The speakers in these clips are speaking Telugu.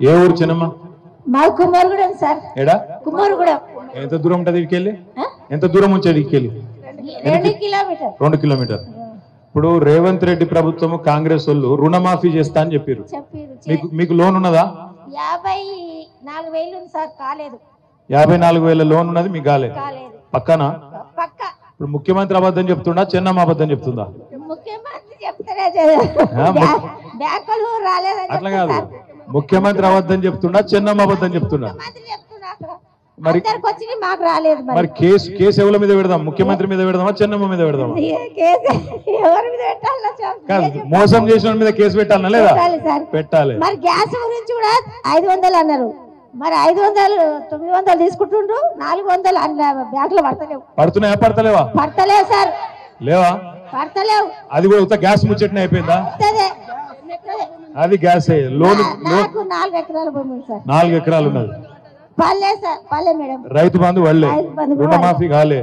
ఏ ఊరు చిన్నమ్మ? మా కుమారుగూడెం సార్. ఎడా కుమారుగూడెం. ఎంత దూరం ఉంటుంది ఇక్కడికి? ఎంత దూరం ఉంచేది ఇక్కడికి? 2 కిలోమీటర్. 2 కిలోమీటర్. ఇప్పుడు రేవంత్ రెడ్డి ప్రభుత్వం కాంగ్రెస్ వాళ్ళు రుణమాఫీ చేస్తా అని చెప్పారు. మీకు లోన్ ఉన్నదా? 54,000 సార్. కాలేదు. 54,000 లోన్ ఉన్నది, మీకు కాలేదు. పక్కన ఇప్పుడు ముఖ్యమంత్రి అబద్ధం చెప్తుండా, చెన్నమ్మ అబద్ధం చెప్తుందా? ముఖ్యమంత్రి చెప్తారే బ్యాంకులు రాలేదని. అట్లా కాదు, ముఖ్యమంత్రి అబద్ధం చెప్తుండా, చెన్నమ్మ అబద్ధం చెప్తుండా? మరి మాకు రాలేదు. మరి కేసు ఎవరి మీద పెడదాం? ముఖ్యమంత్రి మీద పెడదామా, చెన్నమ్మ మీద పెడదామా? కాదు, మోసం చేసిన మీద కేసు పెట్టాలనా లేదా? పెట్టాలి. మరి గ్యాస్ గురించి కూడా 500 అన్నారు. మరి 500 900 తీసుకుంటుండ్రు. 400 బ్యాంకులో పడతలేవు. పడుతున్నాయా? పడతలేవా? పడతలేవు సార్. లేవా? పడతలేవు. అది కూడా గ్యాస్ ముచ్చట్నే అయిపోయిందా? అది గ్యాస్ లోన్. 4 ఎకరాల భూమి సార్. 4 ఎకరాలు ఉన్నది. పల్లె సార్, పల్లె మేడం. రైతు బంధు వల్లే రుణమాఫీ కాలే.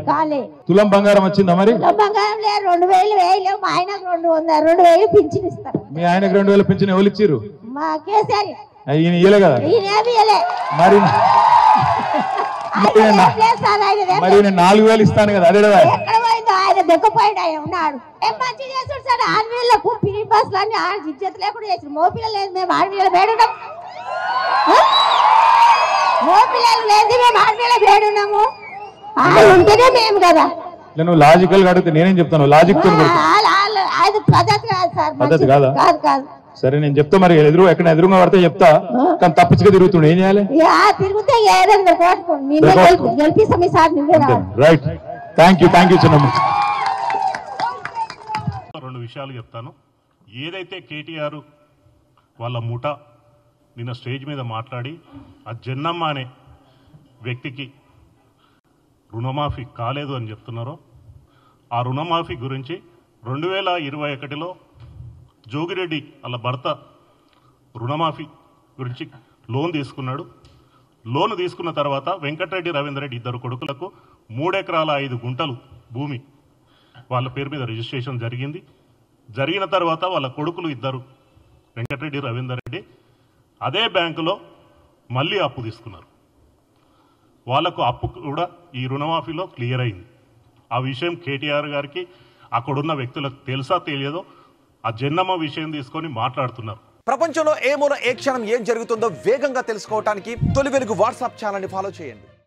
తులం బంగారం వచ్చిందా? మరి బంగారం లేదు. 2,000 వేయలేవు. మా ఆయనకు 2,000 పింఛన్ ఇస్తారు. మీ ఆయనకు 2,000 పింఛన్ ఎవరు ఇచ్చిర్రు? మా కేసీఆర్. ఈయన ఇయ్యలే కదా. మరి 4,000 ఇస్తాను కదా. అదే కదా. ఎక్కడ పోయిందో ఆయన దెక్కపోయిండు. ఆయన ఉన్నాడు. ఏం మంచి చేస్తాడు సార్. ఆడపిల్లలకు పిరి బస్సులు అన్ని ఇజ్జత లేకుండా చేసి మోపిల్లలు లేదు. మేము ఆడపిల్లలు వేడున్నాం. మోపిల్లలు లేదు, మేము ఆడపిల్ల వేడున్నాము. ఉంటేనే మేము కదా. నువ్వు లాజికల్ గా అడిగితే నేనేం చెప్తాను? లాజిక్ తో పద్ధతి కాదు సార్. పద్ధతి కాదా? కాదు కాదు. సరే నేను చెప్తా. మరి ఎక్కడ ఎదురుగా పడితే చెప్తా, కానీ తప్పించుగా తిరుగుతుండే ఏం చేయాలి? తిరుగుతే గెలిపిస్తాం ఈ సార్. రైట్. థ్యాంక్ యూ చిన్నమ్మ. 2 విషయాలు చెప్తాను. ఏదైతే కేటీఆర్ వాళ్ళ ముఠ నిన్న స్టేజ్ మీద మాట్లాడి ఆ జన్నమ్మ అనే వ్యక్తికి రుణమాఫీ కాలేదు అని చెప్తున్నారో, ఆ రుణమాఫీ గురించి 2021లో జోగిరెడ్డి వాళ్ళ భర్త రుణమాఫీ గురించి లోన్ తీసుకున్నాడు. లోన్ తీసుకున్న తర్వాత వెంకటరెడ్డి, రవీందర్ రెడ్డి ఇద్దరు కొడుకులకు 3 ఎకరాల 5 గుంటలు భూమి వాళ్ళ పేరు మీద రిజిస్ట్రేషన్ జరిగింది. జరిగిన తర్వాత వాళ్ళ కొడుకులు ఇద్దరు, వెంకటరెడ్డి, రవీందర్ రెడ్డి, అదే బ్యాంకులో మళ్ళీ అప్పు తీసుకున్నారు. వాళ్లకు అప్పు కూడా ఈ రుణమాఫీలో క్లియర్ అయింది. ఆ విషయం కేటీఆర్ గారికి అక్కడున్న వ్యక్తులకు తెలుసా తెలియదో ఆ జన్నమ్మ విషయం తీసుకొని మాట్లాడుతున్నారు. ప్రపంచంలో ఏ మూల ఏ క్షణం ఏం జరుగుతుందో వేగంగా తెలుసుకోవడానికి తొలి వెలుగు వాట్సాప్ ఛానల్ని ఫాలో చేయండి.